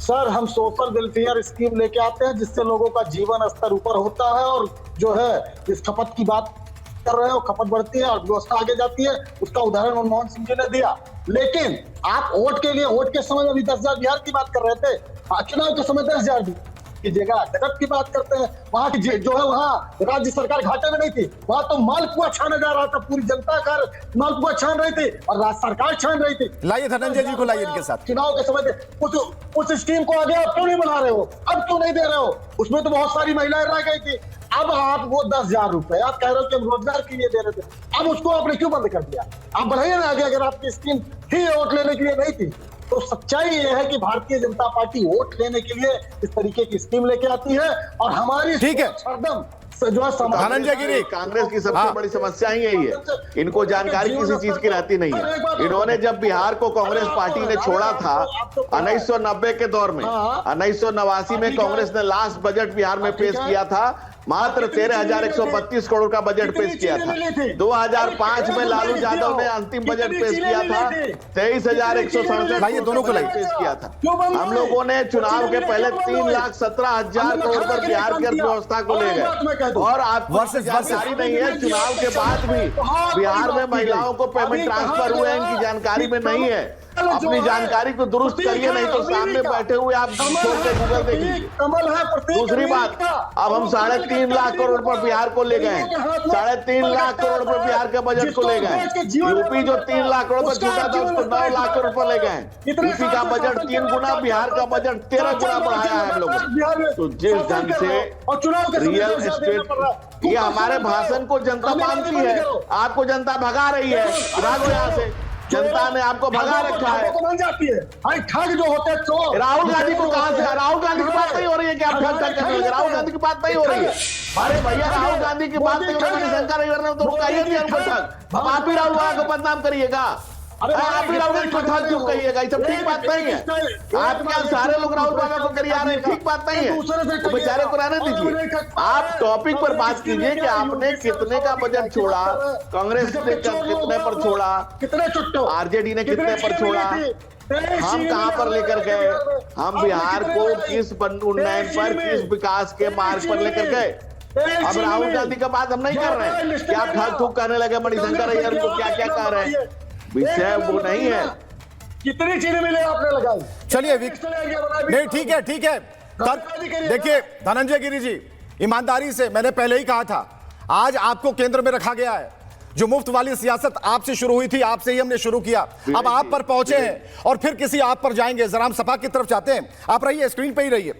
Sir हम social welfare scheme लेके आते हैं जिससे लोगों का जीवन स्तर ऊपर होता है और जो है इस खपत की बात कर रहे हो, खपत बढ़ती है और व्यवस्था आगे जाती है। उसका उदाहरण मनमोहन सिंह जी ने दिया। लेकिन आप वोट के लिए, वोट के समय अभी 10,000 बिहार की बात कर रहे थे, चुनाव के समय 10,000 कीजिएगा, जगत की बात करते हैं। वहां की जो है वहां राज्य सरकार घाटे में नहीं थी, वहां तो मालपुआ छाने जा रहा था, पूरी जनता का मालपुआ छान रही थी और राज्य सरकार छान रही थी। लाइए धनंजय जी को लाइए इनके साथ। चुनाव के समय उस स्कीम को आगे आप क्यों नहीं बना रहे हो, अब क्यों नहीं दे रहे हो? उसमें तो बहुत सारी महिलाएं रह गई थी। अब आप वो 10,000 रुपए आप कह रहे हो कि हम रोजगार के लिए दे रहे थे, अब उसको आपने क्यों बंद कर दिया? आप बढ़ाइए ना आगे, अगर आपकी स्कीम थी वोट लेने के लिए नहीं थी। तो सच्चाई ये है कि भारतीय जनता पार्टी वोट लेने के लिए इस तरीके की स्कीम लेके आती है और हमारी ठीक है हरदम जो है धनंजय गिरी, कांग्रेस की सबसे बड़ी समस्या ही यही है, इनको जानकारी किसी चीज की रहती नहीं है। इन्होंने जब बिहार को कांग्रेस पार्टी ने छोड़ा था 1990 के दौर में, 1989 में कांग्रेस ने लास्ट बजट बिहार में पेश किया था, मात्र 13,132 करोड़ का बजट पेश किया था। 2005 में लालू यादव ने अंतिम बजट पेश किया था, 23,167 दोनों को पेश किया था। हम लोगों ने चुनाव के पहले 3,17,000 करोड़ पर बिहार की अर्थव्यवस्था को ले गए। और आपको जानकारी नहीं है, चुनाव के बाद भी बिहार में महिलाओं को पेमेंट ट्रांसफर हुए हैं, इनकी जानकारी में नहीं है। अपनी जानकारी को दुरुस्त करिए, नहीं तो सामने बैठे हुए आप छोड़ के गूगल देखिए। दूसरी बात, अब हम 3.5 लाख करोड़ पर बिहार को ले गए, 3.5 लाख करोड़ पर बिहार के बजट को ले गए। यूपी जो 3 लाख करोड़ पर छूटा था उसको 9 लाख करोड़ पर ले गए। यूपी का बजट 3 गुना, बिहार का बजट 13 गुना बढ़ाया है हम लोगों। तो जिस ढंग से रियल एस्टेट, ये हमारे भाषण को जनता मानती है, आपको जनता भगा रही है, भागो यहाँ से। जनता ने आपको भगा रखा है। ठग जो होते हैं चोर। राहुल गांधी को कहां से, राहुल गांधी की बात नहीं हो रही है कि आप ठग कर रहे हो, राहुल गांधी की बात नहीं हो रही है। अरे भैया राहुल गांधी की बात नहीं हो रही है, शंका नहीं करना तो रुकाइए नहीं हमको ठग। अब आप ही राहुल गांधी को बदनाम करिएगा, आप ही राहुल गांधी को ठग क्यों कहिएगा? ये सब ठीक बात नहीं है। आप क्या सारे लोग राहुल बाबा को करिए आ रहे हैं, ठीक बात नहीं है। तो बेचारे को रहने दीजिए, आप टॉपिक पर बात कीजिए कि आपने कितने का बजट छोड़ा, कांग्रेस ने कितने पर छोड़ा, आरजेडी ने कितने पर छोड़ा, हम कहां पर लेकर गए, हम बिहार को किस उन्नयन पर, किस विकास के मार्ग पर लेकर गए। अब राहुल गांधी का बात हम नहीं कर रहे हैं कि आप ठग ठूक करने लगे, मणिशंकर अय्यर को क्या क्या कह रहे हैं, विषय वो नहीं है। कितनी चीजें मिले आपने लगाई। चलिए नहीं, ठीक है ठीक है। देखिए धनंजय गिरी जी, ईमानदारी से मैंने पहले ही कहा था, आज आपको केंद्र में रखा गया है। जो मुफ्त वाली सियासत आपसे शुरू हुई थी, आपसे ही हमने शुरू किया, अब आप पर पहुंचे हैं और फिर किसी आप पर जाएंगे। जरा हम सपा की तरफ जाते हैं, आप रहिए, स्क्रीन पे ही रहिए।